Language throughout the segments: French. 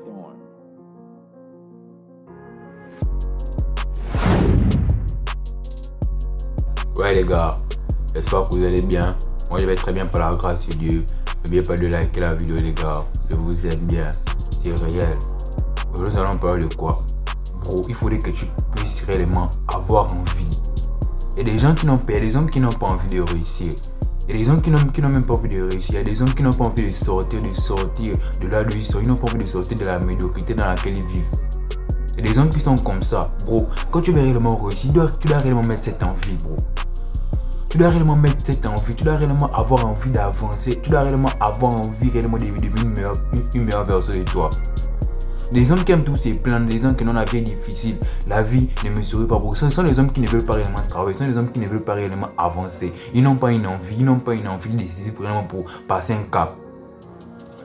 Storm. Ouais les gars, j'espère que vous allez bien. Moi je vais très bien par la grâce de Dieu. N'oubliez pas de liker la vidéo les gars. Je vous aime bien. C'est réel. Aujourd'hui nous allons parler de quoi? Bro, il faudrait que tu puisses réellement avoir envie. Il y a des gens qui n'ont pas, il y a des hommes qui n'ont pas envie de réussir. Il y a des hommes qui n'ont même pas envie de réussir. Il y a des hommes qui n'ont pas envie de sortir de là d'où ils sont. Ils n'ont pas envie de sortir de la médiocrité dans laquelle ils vivent. Il y a des hommes qui sont comme ça, bro. Quand tu veux réellement réussir, tu dois réellement mettre cette envie, bro. Tu dois réellement mettre cette envie, tu dois réellement avoir envie d'avancer, tu dois réellement avoir envie réellement de devenir une meilleure version de toi. Les hommes qui aiment tous ces plans, les hommes qui ont la vie difficile, la vie ne me sourit pas beaucoup. Ce sont les hommes qui ne veulent pas réellement travailler, ce sont les hommes qui ne veulent pas réellement avancer. Ils n'ont pas une envie, décisive réellement pour passer un cap.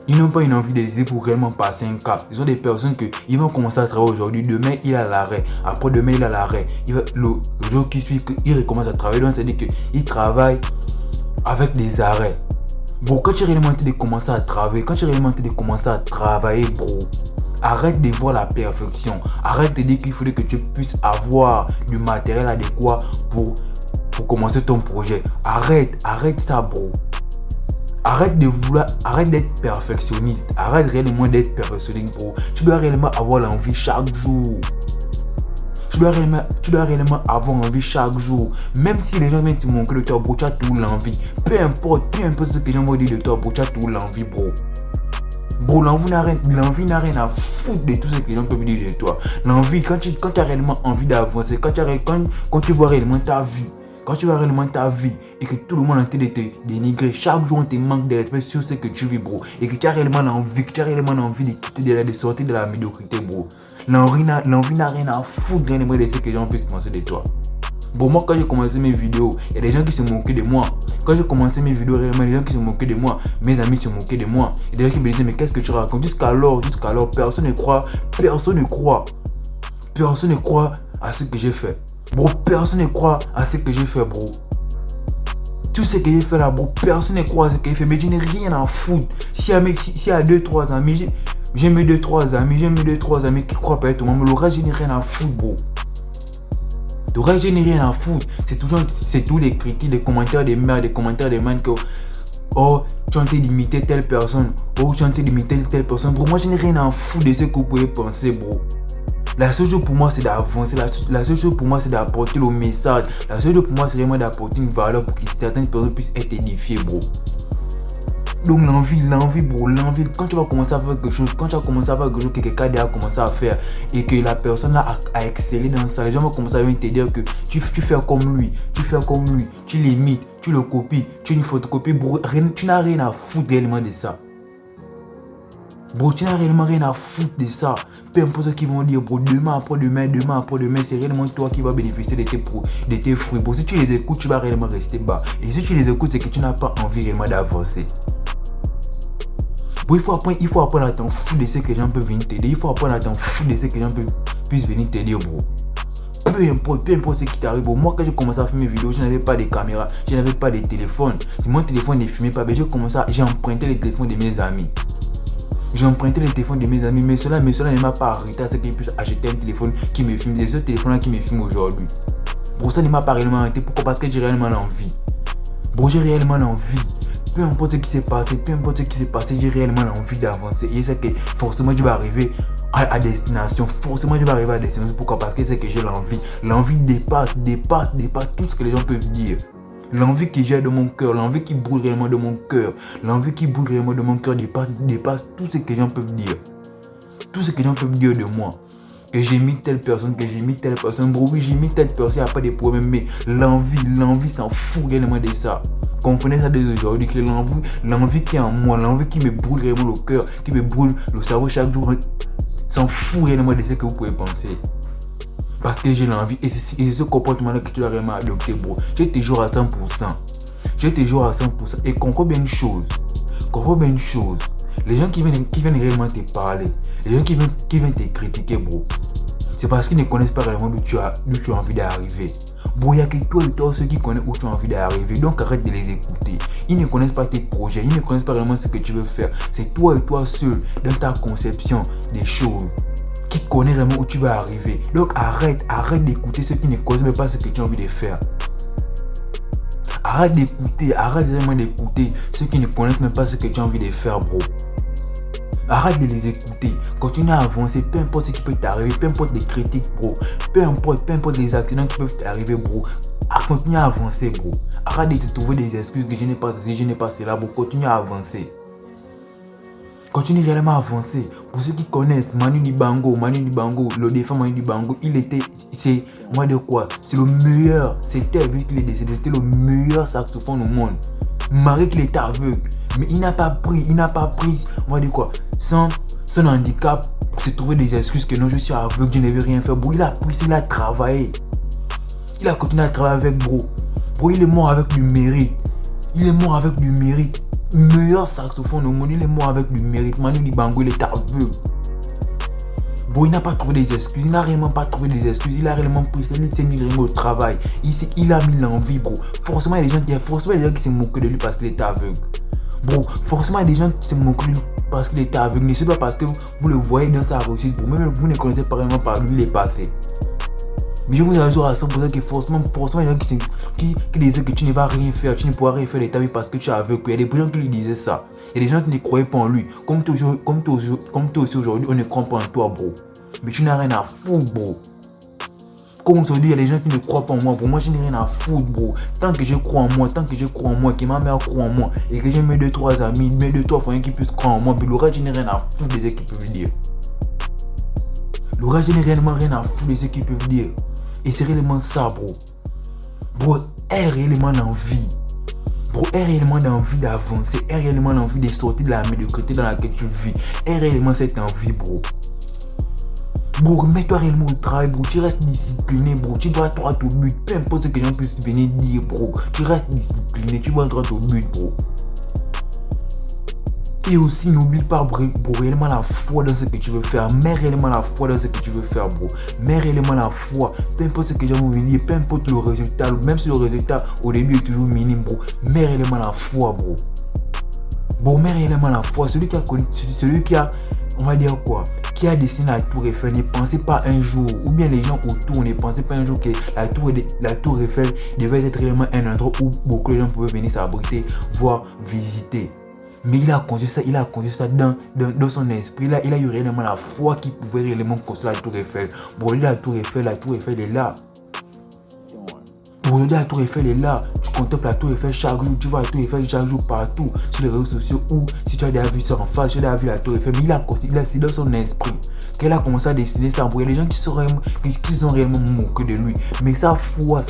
Ils n'ont pas une envie décisive pour réellement passer un cap. Ce sont des personnes qui vont commencer à travailler aujourd'hui, demain il a l'arrêt, après demain il a l'arrêt. Le jour qui suit, il recommence à travailler, donc c'est-à-dire qu'il travaille avec des arrêts. Bon, quand tu es réellement en train de commencer à travailler, bro, arrête de voir la perfection. Arrête de dire qu'il faudrait que tu puisses avoir du matériel adéquat pour commencer ton projet. Arrête ça, bro. Arrête d'être perfectionniste. Arrête réellement d'être perfectionniste, bro. Tu dois réellement avoir l'envie chaque jour. Tu dois réellement avoir envie chaque jour. Même si les gens viennent te manquer de toi, bro, tu as toujours l'envie. Peu importe ce que les gens vont dire de toi, bro, tu as toujours l'envie, bro. Bro, l'envie n'a rien à foutre de tout ce que les gens peuvent dire de toi. L'envie, quand tu as réellement envie d'avancer, quand tu vois réellement ta vie, et que tout le monde est en train de te dénigrer, chaque jour on te manque de respect sur ce que tu vis, bro, et que tu as réellement l'envie, de quitter, de sortir de la médiocrité, bro. L'envie n'a rien à foutre réellement de ce que les gens puissent penser de toi. Bon, moi quand j'ai commencé mes vidéos, il y a des gens qui se moquaient de moi. Quand j'ai commencé mes vidéos, réellement, les gens qui se moquaient de moi, mes amis se moquaient de moi. Il y a des gens qui me disaient, mais qu'est-ce que tu racontes? Jusqu'alors, personne ne croit à ce que j'ai fait. Bro, personne ne croit à ce que j'ai fait, bro. Tout ce que j'ai fait là, bro, personne ne croit à ce que j'ai fait. Mais je n'ai rien à foutre. S'il y a 2-3 amis, j'ai mes 2-3 amis qui croient peut-être au moment. Le reste, je n'ai rien à foutre, bro. Le reste, je n'ai rien à foutre. C'est tous les critiques, les commentaires des mères, que oh, tu es en train d'imiter telle personne. Oh, tu es en train d'imiter telle personne. Bro, moi, je n'ai rien à foutre de ce que vous pouvez penser, bro. La seule chose pour moi, c'est d'avancer. La seule chose pour moi, c'est d'apporter le message. La seule chose pour moi, c'est vraiment d'apporter une valeur pour que certaines personnes puissent être édifiées, bro. Donc l'envie, bro, quand tu vas commencer à faire quelque chose, que quelqu'un a commencé à faire et que la personne a excellé dans ça, les gens vont commencer à te dire que tu fais comme lui, tu l'imites, tu le copies, tu une photocopie, bro, tu n'as rien à foutre réellement de ça. Bro, tu n'as réellement rien à foutre de ça. Peu importe ce qu'ils vont dire, bro, demain après demain, c'est réellement toi qui vas bénéficier de tes fruits. Bro, si tu les écoutes, tu vas réellement rester bas. Et si tu les écoutes, c'est que tu n'as pas envie réellement d'avancer. Bon, il faut apprendre à t'en foutre de ce que les gens peuvent venir t'aider. Il faut apprendre à t'en foutre de ce que les gens puissent venir t'aider, bro. Peu importe ce qui t'arrive, bro. Moi, quand j'ai commencé à faire mes vidéos, je n'avais pas de caméra, je n'avais pas de téléphone. Si mon téléphone ne filmait pas, j'ai emprunté les téléphones de mes amis. Mais cela ne m'a pas arrêté à ce qu'ils puissent acheter un téléphone qui me filme. C'est ce téléphone-là qui me filme aujourd'hui. Bro, ça ne m'a pas réellement arrêté. Pourquoi? Parce que j'ai réellement l'envie. Bro, j'ai réellement l'envie. Peu importe ce qui s'est passé, j'ai réellement l'envie d'avancer. Et c'est que forcément je vais arriver à destination. Pourquoi? Parce que c'est que j'ai l'envie. L'envie dépasse tout ce que les gens peuvent dire. L'envie que j'ai de mon cœur, l'envie qui brûle réellement de mon cœur, dépasse tout ce que les gens peuvent dire. Tout ce que les gens peuvent dire de moi. Que j'ai mis telle personne, bro, oui, j'ai mis telle personne, il n'y a pas de problème, mais l'envie s'en fout réellement de ça. Comprenez ça dès aujourd'hui, que l'envie qui est en moi, l'envie qui me brûle réellement le cœur, qui me brûle le cerveau chaque jour, s'en fout réellement de ce que vous pouvez penser. Parce que j'ai l'envie, et c'est ce comportement-là que tu dois réellement adopter, bro. Je te jure à 100%. Et comprends bien une chose. Les gens qui viennent réellement te parler, les gens qui viennent te critiquer, bro, c'est parce qu'ils ne connaissent pas réellement d'où tu as envie d'arriver. Bon, il y a que toi et toi ceux qui connaissent où tu as envie d'arriver. Donc arrête de les écouter. Ils ne connaissent pas tes projets. Ils ne connaissent pas vraiment ce que tu veux faire. C'est toi et toi seul dans ta conception des choses qui connaît vraiment où tu vas arriver. Donc arrête d'écouter ceux qui ne connaissent même pas ce que tu as envie de faire. Arrête vraiment d'écouter ceux qui ne connaissent même pas ce que tu as envie de faire, bro. Arrête de les écouter. Continue à avancer. Peu importe ce qui peut t'arriver. Peu importe les critiques, bro. Peu importe les accidents qui peuvent t'arriver, bro. Continue à avancer, bro. Arrête de te trouver des excuses que je n'ai pas ceci, je n'ai pas cela, bro. Continue à avancer. Continue réellement à avancer. Pour ceux qui connaissent Manu Dibango, le défunt Manu Dibango, c'est le meilleur. C'était, vu qu'il est décédé, c'était le meilleur saxophone au monde. Malgré qu'il était aveugle, mais il n'a pas pris, son handicap pour se trouver des excuses que non, je suis aveugle, je ne vais rien faire. Bro, il a pris, il a travaillé. Il a continué à travailler avec, bro. Bro, il est mort avec du mérite. Meilleur saxophone au monde, il est mort avec du mérite. Manu Dibango, il est aveugle. Bon, il n'a pas trouvé des excuses, il n'a réellement pas trouvé des excuses, il a réellement pris, il s'est mis au travail, il a mis l'envie, bro. Forcément, il y a des gens qui se moquent de lui parce qu'il était aveugle. Bro, forcément, il y a des gens qui se moquent de lui parce qu'il était aveugle. Mais c'est pas parce que vous le voyez dans sa réussite, bro. Même vous ne connaissez pas vraiment par lui, il est passé. Mais je vous assure à 100% que forcément, il y a des gens qui disaient que tu ne vas rien faire, tu ne pourras rien faire de ta vie parce que tu es aveugle. Il y a des gens qui lui disaient ça. Il y a des gens qui ne croyaient pas en lui. Comme toi aussi aujourd'hui, on ne croit pas en toi, bro. Mais tu n'as rien à foutre, bro. Comme aujourd'hui, il y a des gens qui ne croient pas en moi, bro. Moi, je n'ai rien à foutre, bro. Tant que je crois en moi, que ma mère croit en moi, et que j'ai mes 2-3 amis, mes 2-3 frères qui puissent croire en moi, puis le reste, je n'ai rien à foutre de ce qu'ils peuvent dire. Le reste, je n'ai réellement rien à foutre de ce qu'ils peuvent dire. Et c'est réellement ça, bro. Bro, aie réellement l'envie. Bro, aie réellement l'envie d'avancer. Aie réellement l'envie de sortir de la médiocrité dans laquelle tu vis. Aie réellement cette envie, bro. Bro, remets-toi réellement au travail, bro. Tu restes discipliné, bro. Tu dois droit au but. Peu importe ce que les gens puissent venir dire, bro. Tu restes discipliné. Tu dois droit au but, bro. Et aussi, n'oublie pas, bro, réellement la foi dans ce que tu veux faire. Mets réellement la foi dans ce que tu veux faire, bro. Mets réellement la foi. Peu importe ce que les gens vont venir, peu importe le résultat, même si le résultat au début est toujours minime, bro. Mets réellement la foi, bro. Bro, mets réellement la foi. Celui qui a, on va dire quoi, qui a dessiné la tour Eiffel, ne pensez pas un jour, ou bien les gens autour ne pensaient pas un jour que la tour Eiffel devait être réellement un endroit où beaucoup de gens pouvaient venir s'abriter, voire visiter. Mais il a conçu ça dans son esprit. Là, il a eu réellement la foi qu'il pouvait réellement construire la tour Eiffel. Bon, la tour Eiffel est là. Aujourd'hui, la tour Eiffel est là. Tu contemples la tour Eiffel chaque jour. Tu vois la tour Eiffel chaque jour partout sur les réseaux sociaux. Ou si tu as déjà vu ça en face, tu as déjà vu la tour Eiffel. Mais il a c'est dans son esprit qu'elle a commencé à dessiner ça. Il y a des gens qui sont réellement moqués de lui. Mais sa foi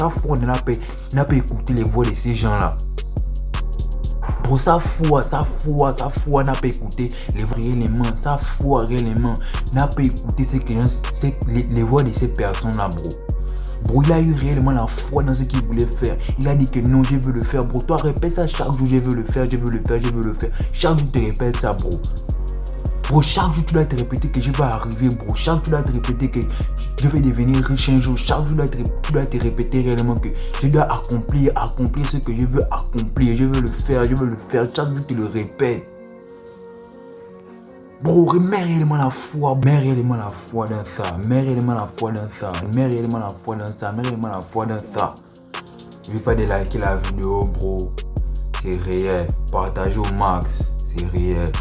n'a pas écouté les voix de ces gens-là. Pour sa foi n'a pas écouté les voix réellement, n'a pas écouté les voix de ces personnes-là, bro. Bro, il a eu réellement la foi dans ce qu'il voulait faire. Il a dit que non, je veux le faire, bro. Toi, répète ça chaque jour, je veux le faire. Chaque jour, tu répètes ça, bro. Bro, chaque jour, tu dois te répéter que je vais arriver, bro. Chaque jour, tu dois te répéter que je vais devenir riche un jour. Chaque jour, tu dois te répéter réellement que je dois accomplir ce que je veux accomplir. Je veux le faire. Chaque jour, tu le répètes. Bro, mets réellement la foi dans ça. N'oublie pas de liker la vidéo, bro. C'est réel. Partagez au max. C'est réel.